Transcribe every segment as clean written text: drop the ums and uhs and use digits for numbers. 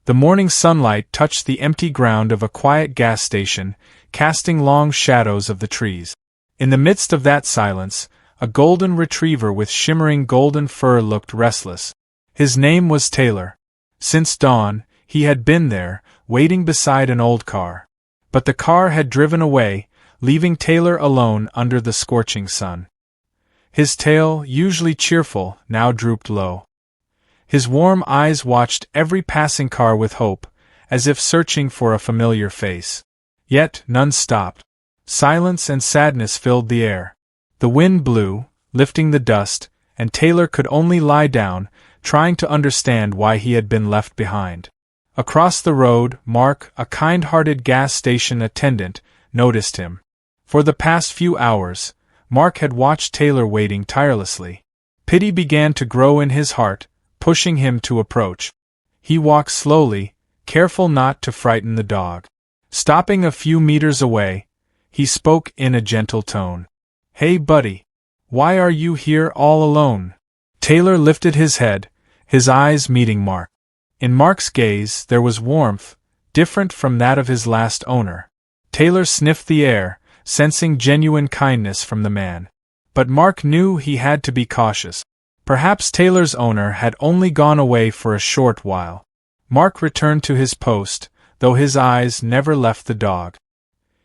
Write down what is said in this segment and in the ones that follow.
The morning sunlight touched the empty ground of a quiet gas station, casting long shadows of the trees. In the midst of that silence, a golden retriever with shimmering golden fur looked restless. His name was Taylor. Since dawn, he had been there, waiting beside an old car. But the car had driven away, leaving Taylor alone under the scorching sun. His tail, usually cheerful, now drooped low. His warm eyes watched every passing car with hope, as if searching for a familiar face. Yet none stopped. Silence and sadness filled the air. The wind blew, lifting the dust, and Taylor could only lie down, trying to understand why he had been left behind. Across the road, Mark, a kind-hearted gas station attendant, noticed him. For the past few hours, Mark had watched Taylor waiting tirelessly. Pity began to grow in his heart, pushing him to approach. He walked slowly, careful not to frighten the dog. Stopping a few meters away, he spoke in a gentle tone. "Hey buddy, why are you here all alone?" Taylor lifted his head, his eyes meeting Mark. In Mark's gaze there was warmth, different from that of his last owner. Taylor sniffed the air, sensing genuine kindness from the man. But Mark knew he had to be cautious. Perhaps Taylor's owner had only gone away for a short while. Mark returned to his post, though his eyes never left the dog.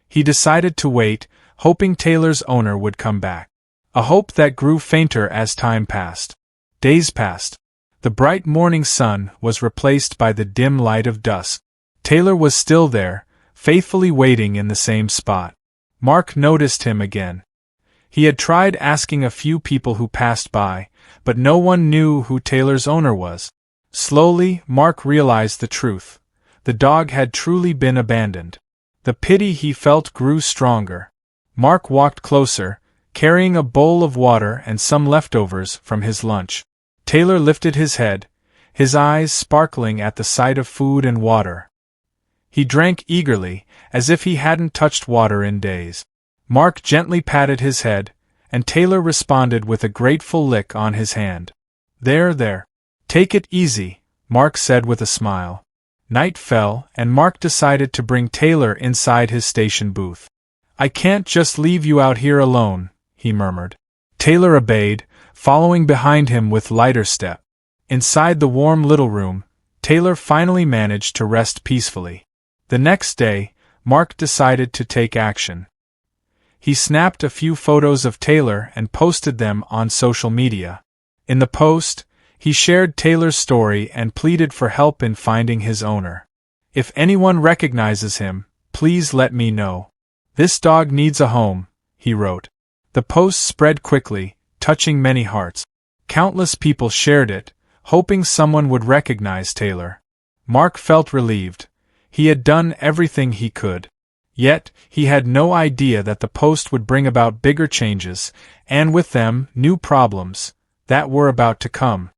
He decided to wait, hoping Taylor's owner would come back. A hope that grew fainter as time passed. Days passed. The bright morning sun was replaced by the dim light of dusk. Taylor was still there, faithfully waiting in the same spot. Mark noticed him again. He had tried asking a few people who passed by, but no one knew who Taylor's owner was. Slowly, Mark realized the truth. The dog had truly been abandoned. The pity he felt grew stronger. Mark walked closer, carrying a bowl of water and some leftovers from his lunch. Taylor lifted his head, his eyes sparkling at the sight of food and water. He drank eagerly, as if he hadn't touched water in days. Mark gently patted his head, and Taylor responded with a grateful lick on his hand. There. Take it easy," Mark said with a smile. Night fell, and Mark decided to bring Taylor inside his station booth. "I can't just leave you out here alone," he murmured. Taylor obeyed, following behind him with lighter step. Inside the warm little room, Taylor finally managed to rest peacefully. The next day, Mark decided to take action. He snapped a few photos of Taylor and posted them on social media. In the post, he shared Taylor's story and pleaded for help in finding his owner. "If anyone recognizes him, please let me know. This dog needs a home," he wrote. The post spread quickly, touching many hearts. Countless people shared it, hoping someone would recognize Taylor. Mark felt relieved. He had done everything he could. Yet, he had no idea that the post would bring about bigger changes, and with them, new problems, that were about to come.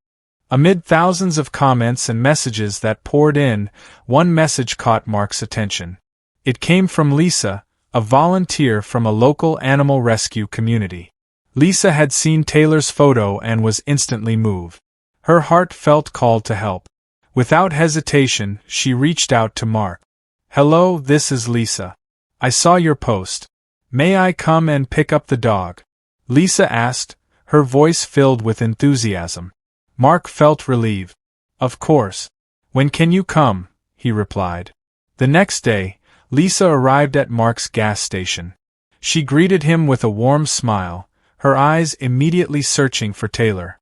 Amid thousands of comments and messages that poured in, one message caught Mark's attention. It came from Lisa, a volunteer from a local animal rescue community. Lisa had seen Taylor's photo and was instantly moved. Her heart felt called to help. Without hesitation, she reached out to Mark. "Hello, this is Lisa. I saw your post. May I come and pick up the dog?" Lisa asked, her voice filled with enthusiasm. Mark felt relieved. "Of course. When can you come?" he replied. The next day, Lisa arrived at Mark's gas station. She greeted him with a warm smile, her eyes immediately searching for Taylor.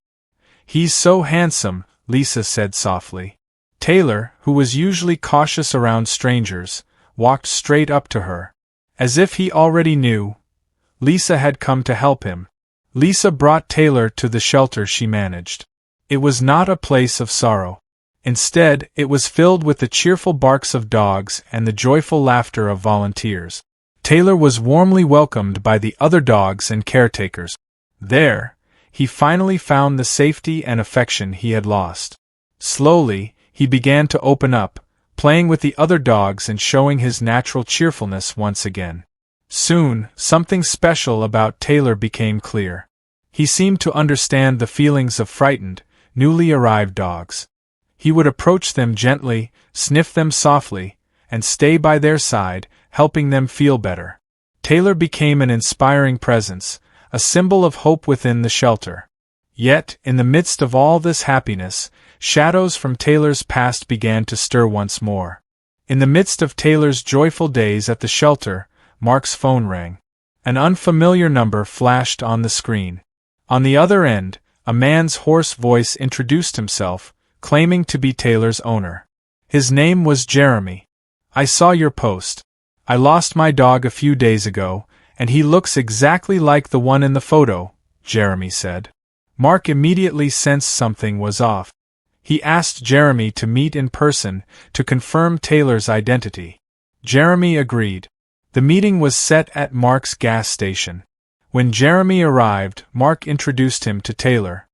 "He's so handsome," Lisa said softly. Taylor, who was usually cautious around strangers, walked straight up to her. As if he already knew, Lisa had come to help him. Lisa brought Taylor to the shelter she managed. It was not a place of sorrow. Instead, it was filled with the cheerful barks of dogs and the joyful laughter of volunteers. Taylor was warmly welcomed by the other dogs and caretakers. There, he finally found the safety and affection he had lost. Slowly, he began to open up, playing with the other dogs and showing his natural cheerfulness once again. Soon, something special about Taylor became clear. He seemed to understand the feelings of frightened, newly arrived dogs. He would approach them gently, sniff them softly, and stay by their side, helping them feel better. Taylor became an inspiring presence, a symbol of hope within the shelter. Yet, in the midst of all this happiness, shadows from Taylor's past began to stir once more. In the midst of Taylor's joyful days at the shelter, Mark's phone rang. An unfamiliar number flashed on the screen. On the other end, a man's hoarse voice introduced himself, claiming to be Taylor's owner. His name was Jeremy. "I saw your post. I lost my dog a few days ago, and he looks exactly like the one in the photo," Jeremy said. Mark immediately sensed something was off. He asked Jeremy to meet in person to confirm Taylor's identity. Jeremy agreed. The meeting was set at Mark's gas station. When Jeremy arrived, Mark introduced him to Taylor.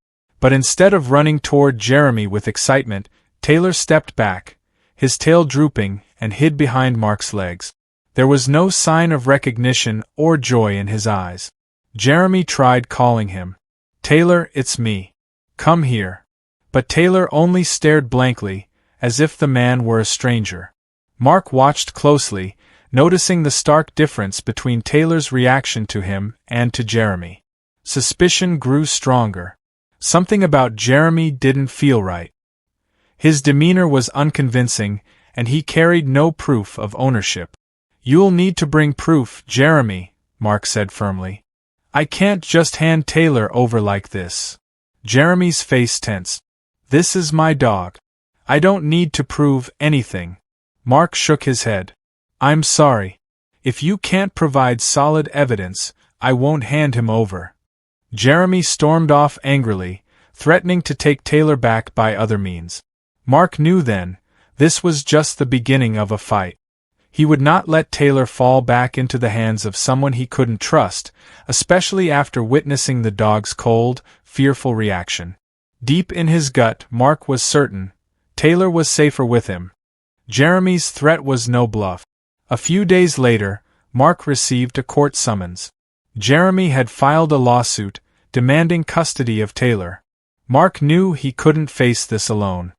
But instead of running toward Jeremy with excitement, Taylor stepped back, his tail drooping, and hid behind Mark's legs. There was no sign of recognition or joy in his eyes. Jeremy tried calling him. "Taylor, it's me. Come here." But Taylor only stared blankly, as if the man were a stranger. Mark watched closely, noticing the stark difference between Taylor's reaction to him and to Jeremy. Suspicion grew stronger. Something about Jeremy didn't feel right. His demeanor was unconvincing, and he carried no proof of ownership. "You'll need to bring proof, Jeremy," Mark said firmly. "I can't just hand Taylor over like this." Jeremy's face tensed. "This is my dog. I don't need to prove anything." Mark shook his head. "I'm sorry. If you can't provide solid evidence, I won't hand him over." Jeremy stormed off angrily, threatening to take Taylor back by other means. Mark knew then, this was just the beginning of a fight. He would not let Taylor fall back into the hands of someone he couldn't trust, especially after witnessing the dog's cold, fearful reaction. Deep in his gut, Mark was certain Taylor was safer with him. Jeremy's threat was no bluff. A few days later, Mark received a court summons. Jeremy had filed a lawsuit, demanding custody of Taylor. Mark knew he couldn't face this alone.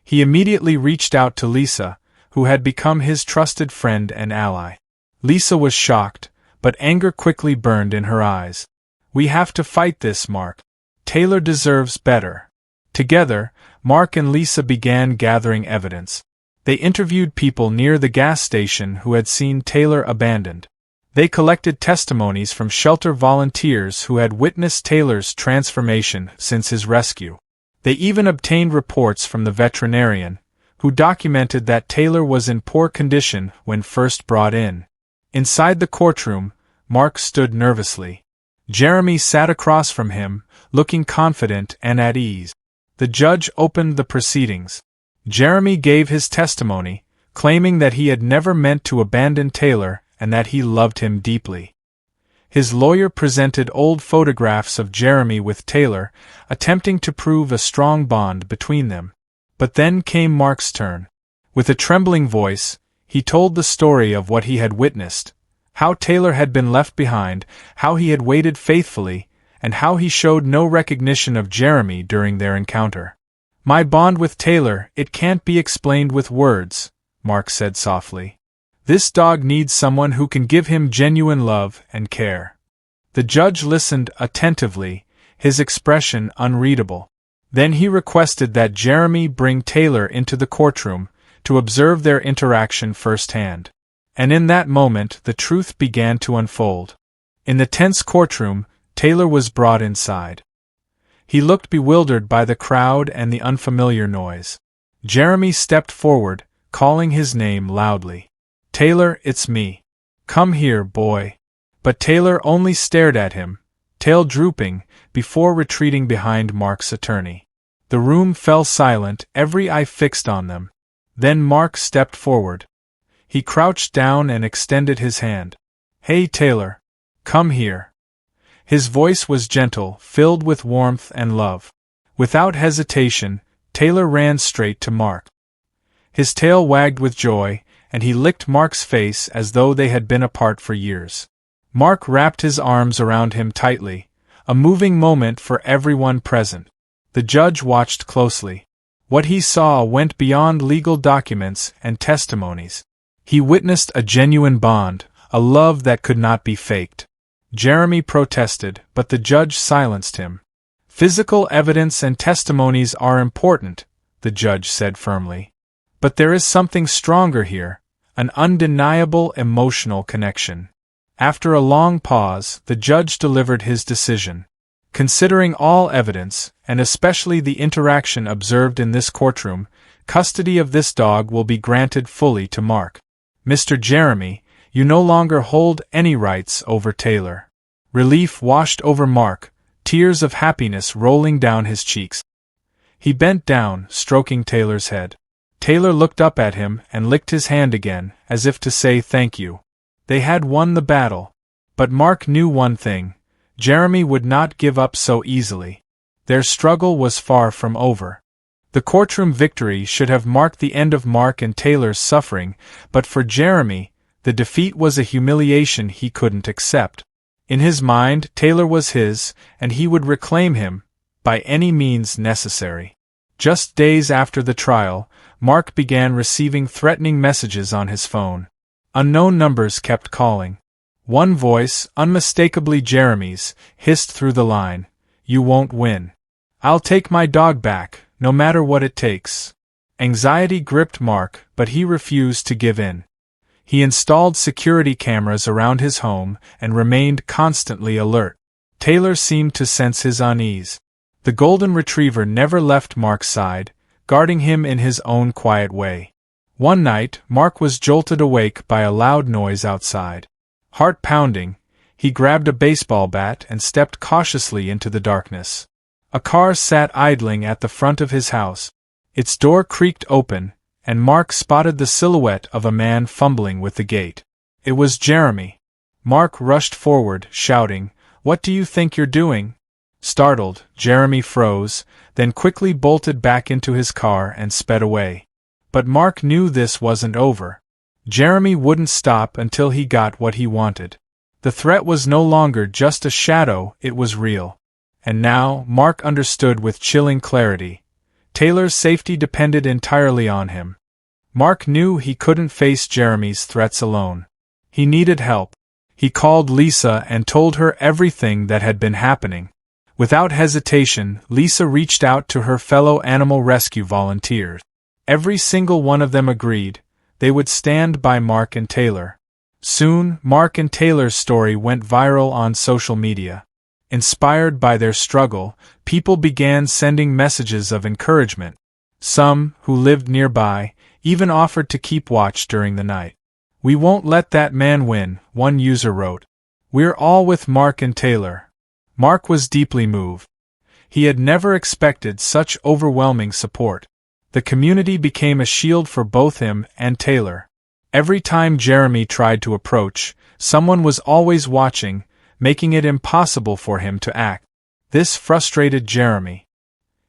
He immediately reached out to Lisa, who had become his trusted friend and ally. Lisa was shocked, but anger quickly burned in her eyes. "We have to fight this, Mark. Taylor deserves better." Together, Mark and Lisa began gathering evidence. They interviewed people near the gas station who had seen Taylor abandoned. They collected testimonies from shelter volunteers who had witnessed Taylor's transformation since his rescue. They even obtained reports from the veterinarian, who documented that Taylor was in poor condition when first brought in. Inside the courtroom, Mark stood nervously. Jeremy sat across from him, looking confident and at ease. The judge opened the proceedings. Jeremy gave his testimony, claiming that he had never meant to abandon Taylor and that he loved him deeply. His lawyer presented old photographs of Jeremy with Taylor, attempting to prove a strong bond between them. But then came Mark's turn. With a trembling voice, he told the story of what he had witnessed, how Taylor had been left behind, how he had waited faithfully, and how he showed no recognition of Jeremy during their encounter. "My bond with Taylor, it can't be explained with words," Mark said softly. "This dog needs someone who can give him genuine love and care." The judge listened attentively, his expression unreadable. Then he requested that Jeremy bring Taylor into the courtroom to observe their interaction firsthand. And in that moment the truth began to unfold. In the tense courtroom, Taylor was brought inside. He looked bewildered by the crowd and the unfamiliar noise. Jeremy stepped forward, calling his name loudly. "Taylor, it's me. Come here, boy." But Taylor only stared at him, tail drooping, before retreating behind Mark's attorney. The room fell silent, every eye fixed on them. Then Mark stepped forward. He crouched down and extended his hand. "Hey, Taylor. Come here." His voice was gentle, filled with warmth and love. Without hesitation, Taylor ran straight to Mark. His tail wagged with joy, and he licked Mark's face as though they had been apart for years. Mark wrapped his arms around him tightly, a moving moment for everyone present. The judge watched closely. What he saw went beyond legal documents and testimonies. He witnessed a genuine bond, a love that could not be faked. Jeremy protested, but the judge silenced him. Physical evidence and testimonies are important, the judge said firmly. But there is something stronger here, an undeniable emotional connection. After a long pause, the judge delivered his decision. Considering all evidence, and especially the interaction observed in this courtroom, custody of this dog will be granted fully to Mark. Mr. Jeremy, you no longer hold any rights over Taylor. Relief washed over Mark, tears of happiness rolling down his cheeks. He bent down, stroking Taylor's head. Taylor looked up at him and licked his hand again, as if to say thank you. They had won the battle. But Mark knew one thing: Jeremy would not give up so easily. Their struggle was far from over. The courtroom victory should have marked the end of Mark and Taylor's suffering, but for Jeremy, the defeat was a humiliation he couldn't accept. In his mind, Taylor was his, and he would reclaim him, by any means necessary. Just days after the trial, Mark began receiving threatening messages on his phone. Unknown numbers kept calling. One voice, unmistakably Jeremy's, hissed through the line, "You won't win. I'll take my dog back, no matter what it takes." Anxiety gripped Mark, but he refused to give in. He installed security cameras around his home and remained constantly alert. Taylor seemed to sense his unease. The golden retriever never left Mark's side, guarding him in his own quiet way. One night, Mark was jolted awake by a loud noise outside. Heart pounding, he grabbed a baseball bat and stepped cautiously into the darkness. A car sat idling at the front of his house. Its door creaked open, and Mark spotted the silhouette of a man fumbling with the gate. It was Jeremy. Mark rushed forward, shouting, "What do you think you're doing?" Startled, Jeremy froze, then quickly bolted back into his car and sped away. But Mark knew this wasn't over. Jeremy wouldn't stop until he got what he wanted. The threat was no longer just a shadow, it was real. And now, Mark understood with chilling clarity. Taylor's safety depended entirely on him. Mark knew he couldn't face Jeremy's threats alone. He needed help. He called Lisa and told her everything that had been happening. Without hesitation, Lisa reached out to her fellow animal rescue volunteers. Every single one of them agreed. They would stand by Mark and Taylor. Soon, Mark and Taylor's story went viral on social media. Inspired by their struggle, people began sending messages of encouragement. Some, who lived nearby, even offered to keep watch during the night. "We won't let that man win," one user wrote. "We're all with Mark and Taylor." Mark was deeply moved. He had never expected such overwhelming support. The community became a shield for both him and Taylor. Every time Jeremy tried to approach, someone was always watching, making it impossible for him to act. This frustrated Jeremy.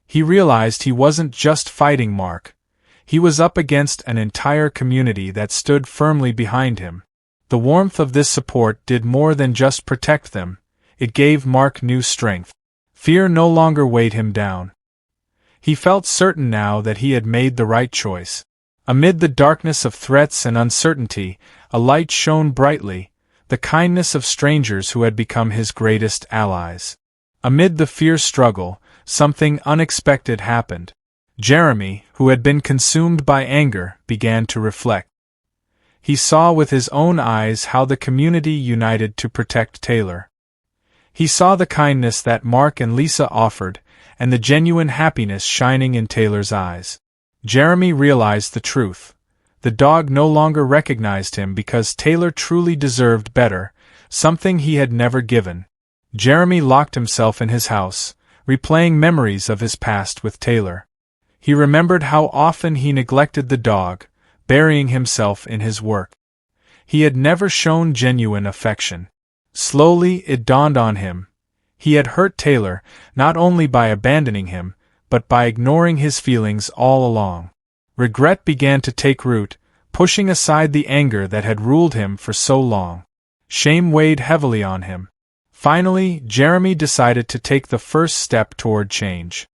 He realized he wasn't just fighting Mark. He was up against an entire community that stood firmly behind him. The warmth of this support did more than just protect them. It gave Mark new strength. Fear no longer weighed him down. He felt certain now that he had made the right choice. Amid the darkness of threats and uncertainty, a light shone brightly, the kindness of strangers who had become his greatest allies. Amid the fierce struggle, something unexpected happened. Jeremy, who had been consumed by anger, began to reflect. He saw with his own eyes how the community united to protect Taylor. He saw the kindness that Mark and Lisa offered, and the genuine happiness shining in Taylor's eyes. Jeremy realized the truth. The dog no longer recognized him because Taylor truly deserved better, something he had never given. Jeremy locked himself in his house, replaying memories of his past with Taylor. He remembered how often he neglected the dog, burying himself in his work. He had never shown genuine affection. Slowly it dawned on him. He had hurt Taylor, not only by abandoning him, but by ignoring his feelings all along. Regret began to take root, pushing aside the anger that had ruled him for so long. Shame weighed heavily on him. Finally, Jeremy decided to take the first step toward change.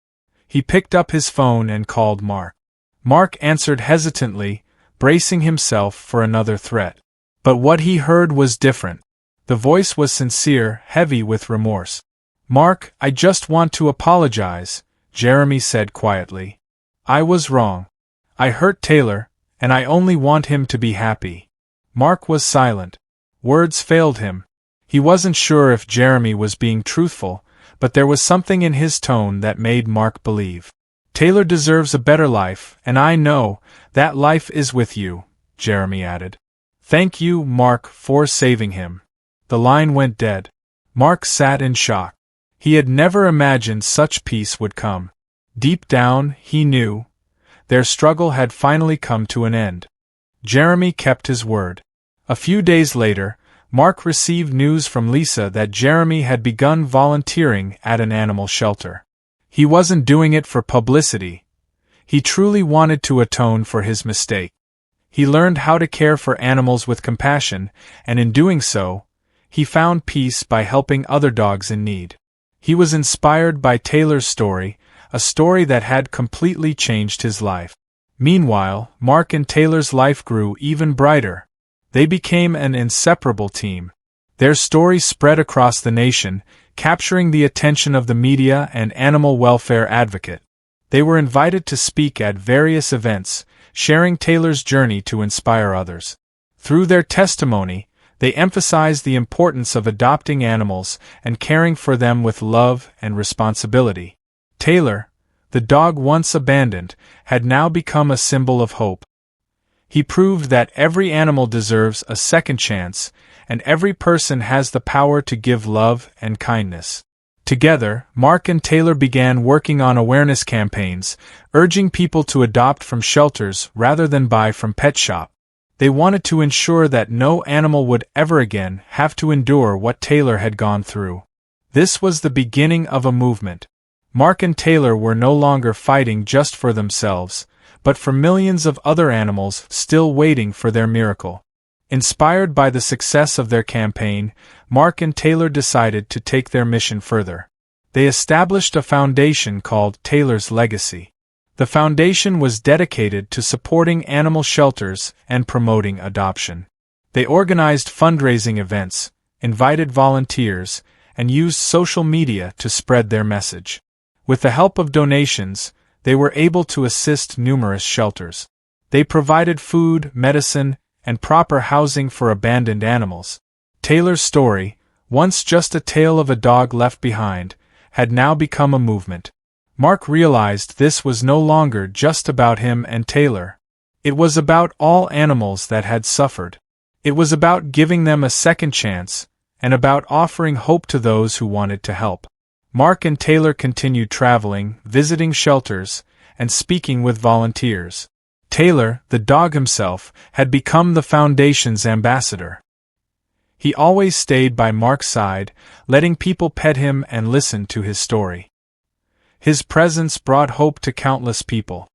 He picked up his phone and called Mark. Mark answered hesitantly, bracing himself for another threat. But what he heard was different. The voice was sincere, heavy with remorse. "Mark, I just want to apologize," Jeremy said quietly. "I was wrong. I hurt Taylor, and I only want him to be happy." Mark was silent. Words failed him. He wasn't sure if Jeremy was being truthful, but there was something in his tone that made Mark believe. "Taylor deserves a better life, and I know that life is with you," Jeremy added. "Thank you, Mark, for saving him." The line went dead. Mark sat in shock. He had never imagined such peace would come. Deep down, he knew their struggle had finally come to an end. Jeremy kept his word. A few days later, Mark received news from Lisa that Jeremy had begun volunteering at an animal shelter. He wasn't doing it for publicity. He truly wanted to atone for his mistake. He learned how to care for animals with compassion, and in doing so, he found peace by helping other dogs in need. He was inspired by Taylor's story, a story that had completely changed his life. Meanwhile, Mark and Taylor's life grew even brighter. They became an inseparable team. Their story spread across the nation, capturing the attention of the media and animal welfare advocates. They were invited to speak at various events, sharing Taylor's journey to inspire others. Through their testimony, they emphasized the importance of adopting animals and caring for them with love and responsibility. Taylor, the dog once abandoned, had now become a symbol of hope. He proved that every animal deserves a second chance, and every person has the power to give love and kindness. Together, Mark and Taylor began working on awareness campaigns, urging people to adopt from shelters rather than buy from pet shops. They wanted to ensure that no animal would ever again have to endure what Taylor had gone through. This was the beginning of a movement. Mark and Taylor were no longer fighting just for themselves, but for millions of other animals still waiting for their miracle. Inspired by the success of their campaign, Mark and Taylor decided to take their mission further. They established a foundation called Taylor's Legacy. The foundation was dedicated to supporting animal shelters and promoting adoption. They organized fundraising events, invited volunteers, and used social media to spread their message. With the help of donations, they were able to assist numerous shelters. They provided food, medicine, and proper housing for abandoned animals. Taylor's story, once just a tale of a dog left behind, had now become a movement. Mark realized this was no longer just about him and Taylor. It was about all animals that had suffered. It was about giving them a second chance, and about offering hope to those who wanted to help. Mark and Taylor continued traveling, visiting shelters, and speaking with volunteers. Taylor, the dog himself, had become the foundation's ambassador. He always stayed by Mark's side, letting people pet him and listen to his story. His presence brought hope to countless people.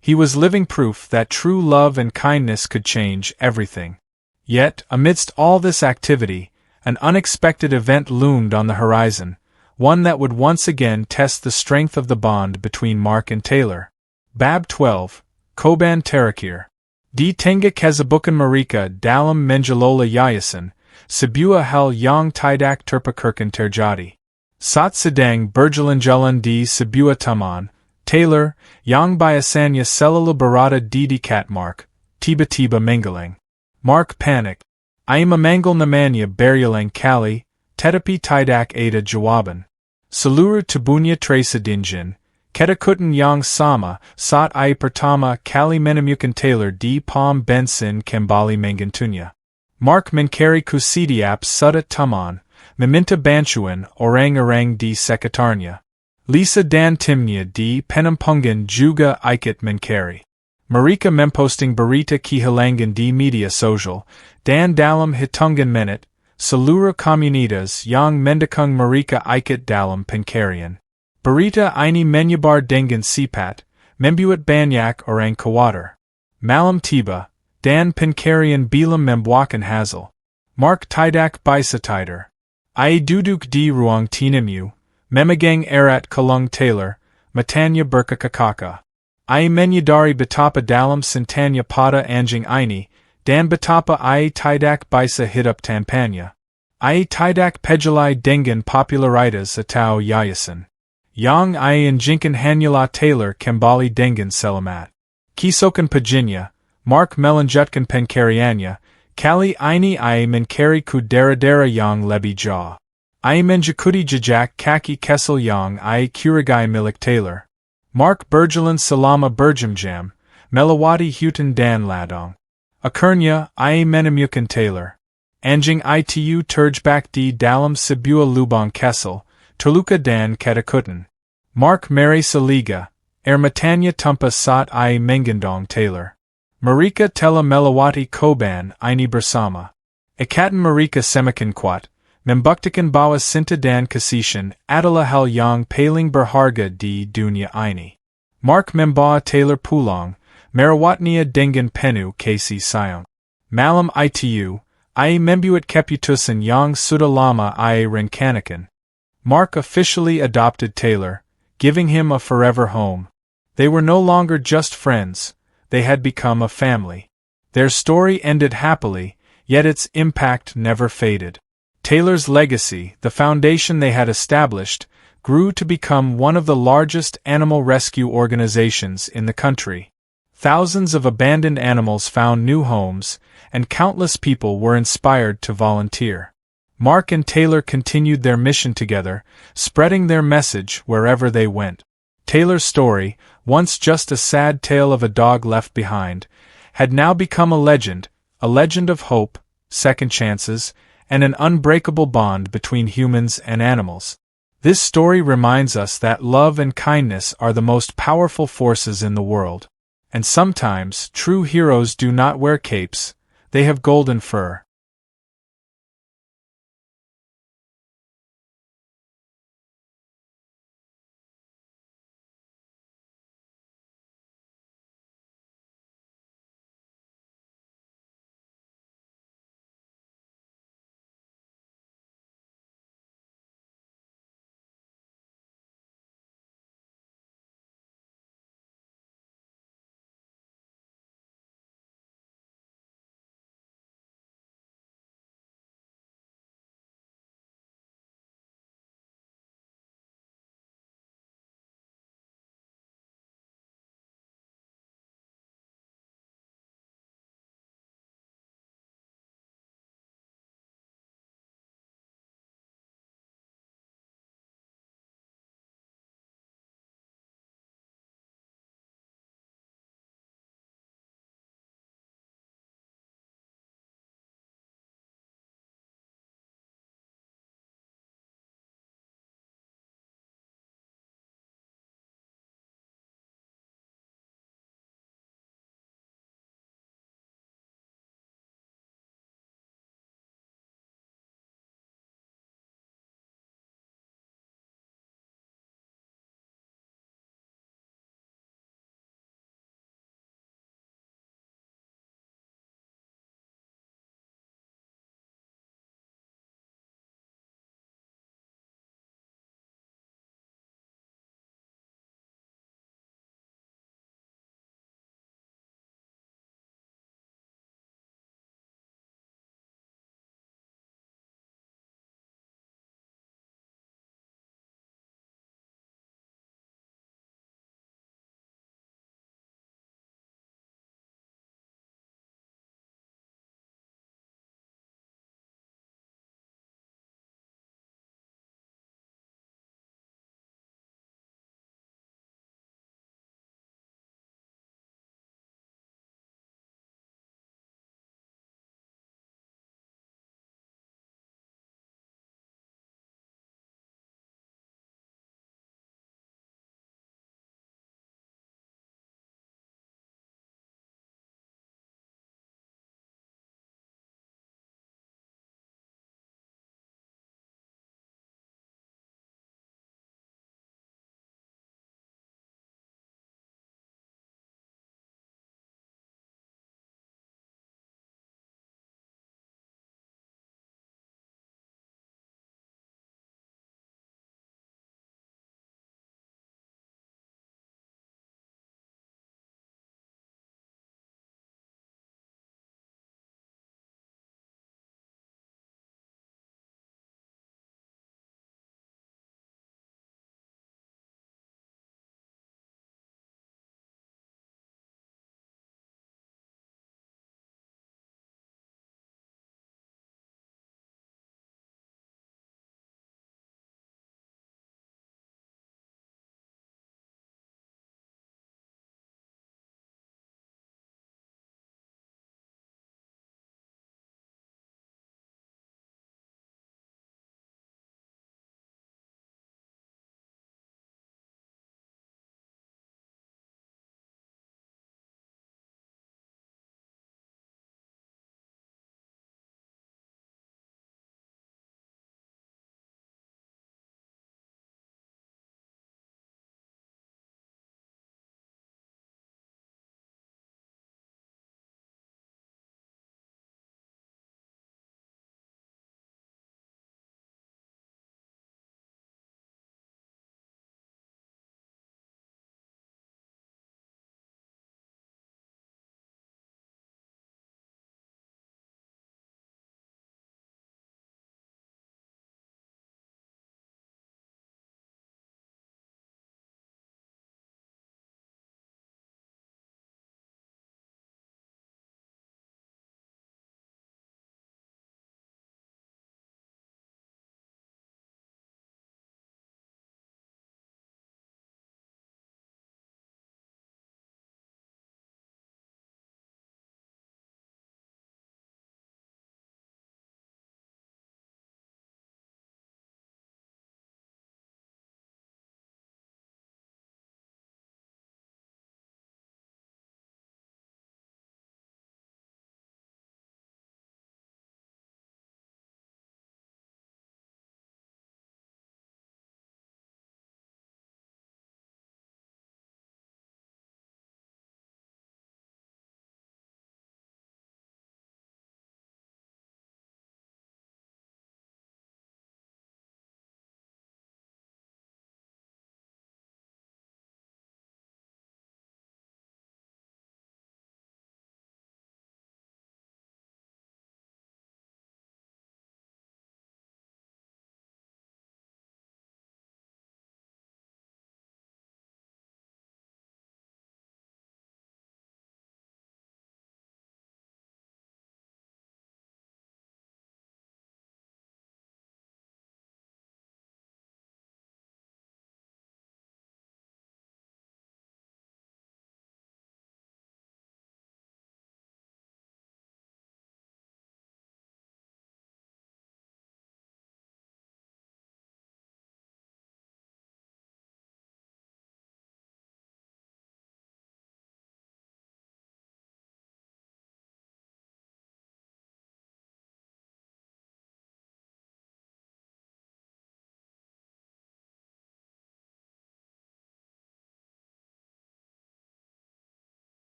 He was living proof that true love and kindness could change everything. Yet, amidst all this activity, an unexpected event loomed on the horizon, one that would once again test the strength of the bond between Mark and Taylor. Bab 12, Koban Terakir. Di Tenga Kezabukan Marika Dalam Menjalola Yayasan, Sebuah Hal Yang Tidak Terpakirkan Terjadi. Sat Sedang Berjalan-jalan di Sebuah Taman, Taylor, Yang Biasanya Selalu Berada di Dekat Mark, Tiba-tiba Menggeling. Mark panicked. I memanggil namanya berulang kali, tetapi tidak ada jawaban. Seluruh tubuhnya terasa dingin, ketakutan yang sama saat ia pertama kali menemukan Taylor di pom bensin kembali mengentunya. Mark mencari setiap sudut taman, meminta bantuan orang-orang di sekitarnya. Lisa dan timnya di penampungan juga ikut mencari. Mereka memposting berita kehilangan di media sosial, dan dalam hitungan menit, seluruh komunitas yang mendukung mereka ikut dalam pencarian. Berita ini menyebar dengan cepat, membuat banyak orang khawatir. Malam tiba, dan pencarian belum membuahkan hasil. Mark tidak bisa tidur. Ia duduk di ruang tinimmu, memegang erat kalung Taylor, Matanya Burkakakaka. Ai menyadari betapa dalam sintanya pada anjing ini, dan betapa ai tidak bisa hidup tampanya. Ai tidak pejalai dengan popularitas atau yayasan. Yang ai injinkan hanyalah Taylor kembali dengan selamat. Kisokan paginya, Mark melanjutkan pencariannya, kali ini ai mencari ku daerah-daerah yang lebih jauh. Ai menjakuti jejak kaki kesel yang ai curigai milik Taylor. Mark berjalan selama berjam-jam, melewati hutan dan ladang. Akhirnya, ai menemukan Taylor. Anjing itu terjebak di dalam sebuah lubang kesel, terluka dan ketakutan. Mark merasa lega, matanya tanpa saat ai menggendong Taylor. Mereka telah melewati koban ini bersama. Ikatan mereka semakin kuat, membuktikan bahwa cinta dan kasih adalah hal yang paling berharga di dunia ini. Mark membawa Taylor pulang, merawatnya dengan penuh kasih sayang. Malam itu, ai membuat keputusan yang sudah lama ai rencanakan. Mark officially adopted Taylor, giving him a forever home. They were no longer just friends, they had become a family. Their story ended happily, yet its impact never faded. Taylor's legacy, the foundation they had established, grew to become one of the largest animal rescue organizations in the country. Thousands of abandoned animals found new homes, and countless people were inspired to volunteer. Mark and Taylor continued their mission together, spreading their message wherever they went. Taylor's story, once just a sad tale of a dog left behind, had now become a legend of hope, second chances, and an unbreakable bond between humans and animals. This story reminds us that love and kindness are the most powerful forces in the world. And sometimes, true heroes do not wear capes, they have golden fur.